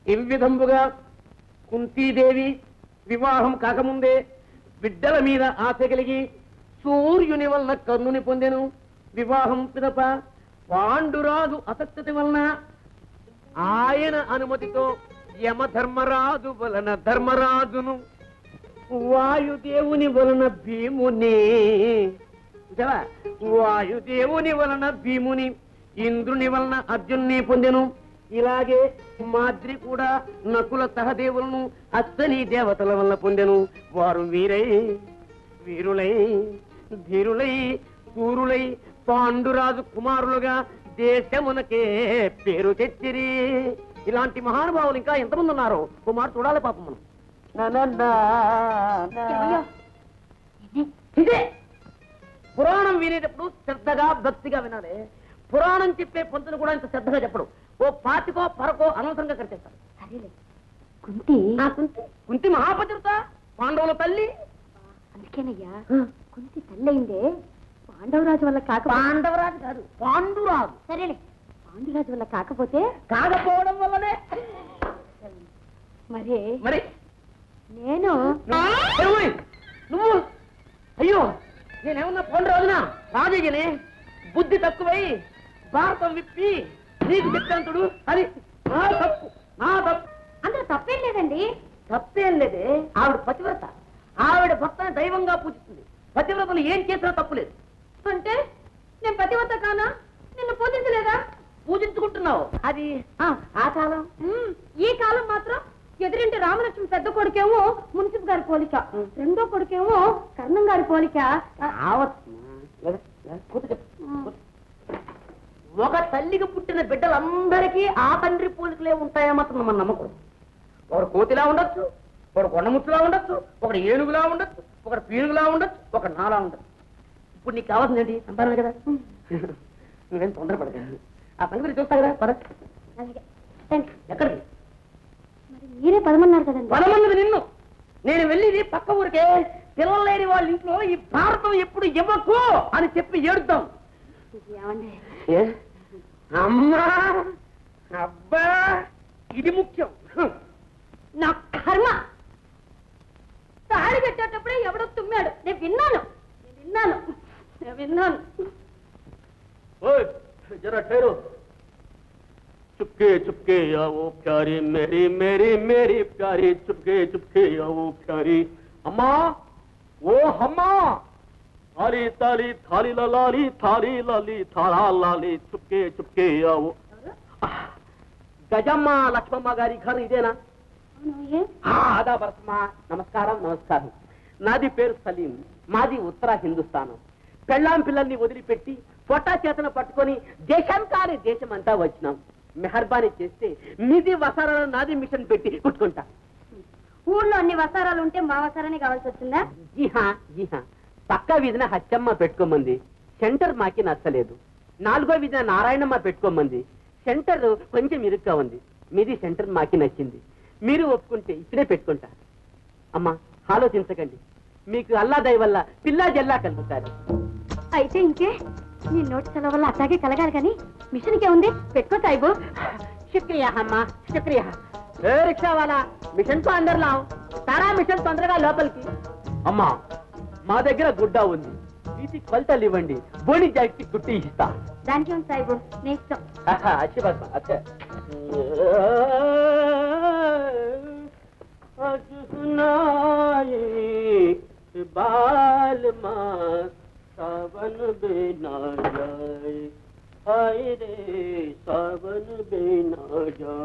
ఈ విధంబుగా కుంతీదేవి వివాహం కాకముందే బిడ్డల మీద ఆశ కలిగి సూర్యుని వలన కర్ణుని పొందెను. వివాహం పిదప పాండురాజు అసక్తి వలన ఆయన అనుమతితో యమధర్మరాజు వలన ధర్మరాజును, వాయుదేవుని వలన భీముని, వాయుదేవుని వలన భీముని, ఇంద్రుని వలన అర్జున్ని పొందెను. ఇలాగే మాద్రి కూడా నకుల సహదేవులను అశ్వని దేవతల వలన పొందెను. వారు వీరులై ధీరులై సూరులై పాండురాజు కుమారులుగా దేశమునకే పేరు తెచ్చిరి. ఇలాంటి మహానుభావులు ఇంకా ఎంతమంది ఉన్నారో కుమారు చూడాలి పాపం మనం. ఇదే పురాణం వినేటప్పుడు శ్రద్ధగా భక్తిగా వినాలి. పురాణం చెప్పే పొంతులు కూడా ఇంత శ్రద్ధగా చెప్పడు. ఓ పాతికో పరకో అనవసరంగా కట్టేస్తారు. కుంతి మహాపతిత పాండవుల తల్లి. అందుకేనయ్యా కుంతి తల్లి అయిందే పాండవరాజు వల్ల కాక. పాండవరాజు కాదు, పాండురాజు. సరేలే, పాండురాజు వల్ల కాకపోతే కాకపోవడం వల్లనే మరి నేను నువ్వు అయ్యో నేనేమన్నా పాండురాజునా? రాజయ్యనే బుద్ధి తక్కువై భారతం విప్పి నీకు చెప్తాంతుడు. అది నా తప్పు. అందులో తప్పేం లేదండి. తప్పేం లేదే. ఆవిడ పతివ్రత. ఆవిడ భర్తని దైవంగా పూజిస్తుంది. పతివ్రతలు ఏం చేసినా తప్పులేదు. అంటే నేను పతివ్రత కానా? నిన్ను పూజించలేదా? పూజించుకుంటున్నావు. అది ఆ కాలం. ఈ కాలం మాత్రం ఎదురింటి రామలక్ష్మి పెద్ద కొడుకేమో మున్సిపల్ గారి పోలిక, రెండో కొడుకేమో కర్ణం గారి పోలిక. ఒక తల్లికి పుట్టిన బిడ్డలందరికీ ఆ తండ్రి పోలికలే ఉంటాయా మాత్రం మన నమ్మకం. ఒకడు కోతిలా ఉండొచ్చు, ఒకడు కొండముచ్చులా ఉండొచ్చు, ఒకడు ఏనుగులా ఉండొచ్చు, ఒకడు పీనుగులా ఉండొచ్చు, ఒకడు నాలా ఉండొచ్చు. ఇప్పుడు నీకు కావాల్సింది ఏంటి? సంపాదన కదా. నువ్వేం తొందరపడకండి. ఆ సంగతి చూస్తా కదా. ఎక్కడికి? మీరే పదమన్నారు కదండి. పదమన్నది నిన్ను. నేను వెళ్ళి పక్క ఊరికే పిల్లలు లేని వాళ్ళ ఇంట్లో ఈ భారతం ఎప్పుడు ఇవ్వకు అని చెప్పి ఏడుద్దాం. అమ్మా అబ్బా ఇది ముఖ్యం. నా కర్మ. తాళి కట్టేటప్పుడే ఎవడో తుమ్మాడు. నేను విన్నాను. జరా ठहरो. चुपके चुपके आओ प्यारी मेरी मेरी मेरी प्यारी, चुपके चुपके आओ प्यारी. अम्मा ओ अम्मा थाली ताली थाली लाली थाली लाली थाला लाली, चुपके चुपके आओ. గజమ్మ లక్ష్మమ్మ గారి ఘర్ ఇదేనా? ఆదా బరసమ్మా. నమస్కారం. నాది పేరు సలీం. మాది ఉత్తర హిందుస్థానం. పెళ్ళాం పిల్లల్ని వదిలిపెట్టి పొట్టా చేతన పట్టుకొని దేశం కాని దేశం అంతా వచ్చినాం. మెహర్బానీ చేస్తే మీది వసారాలు నాది మిషన్ పెట్టి కుట్టుకుంటా. ఊళ్ళో అన్ని వసారాలు ఉంటే మా వసారాన్ని కావాల్సి వచ్చిందా? జీహా పక్క వీధిన హచ్చమ్మ పెట్టుకోమంది. సెంటర్ మాకి నచ్చలేదు. 4వ వీధిన నారాయణమ్మ పెట్టుకోమంది. సెంటర్ కొంచెం ఇరుగ్గా ఉంది. మీది సెంటర్ మాకి నచ్చింది. మీరు ఒప్పుకుంటే ఇక్కడే పెట్టుకుంటా. అమ్మా ఆలోచించకండి. మీకు అల్లా దయ వల్ల పిల్లా జల్లా కలుగుతారు. అయితే ఇంకే నీ నోటి సెలవు వల్ల అట్లాగే కలగాలి కానీ మిషన్కే ఉంది. పెట్టుకో సాయిబు. శుక్రియా అమ్మా శుక్రియా. రిక్షా వాలా మిషన్ తో అందరిలా తారా మిషన్ తొందరగా లోపలికి. అమ్మా మా దగ్గర గుడ్డ ఉంది. వీటి కొలతలు ఇవ్వండి. బోని జాకి గుట్టి ఇస్తా. దానికి ఉంది సాయిబు, నీ ఇష్టం. अच्छी बात अच्छा. बाल सावन बिना जाए, हाय रे सावन बिना जाए.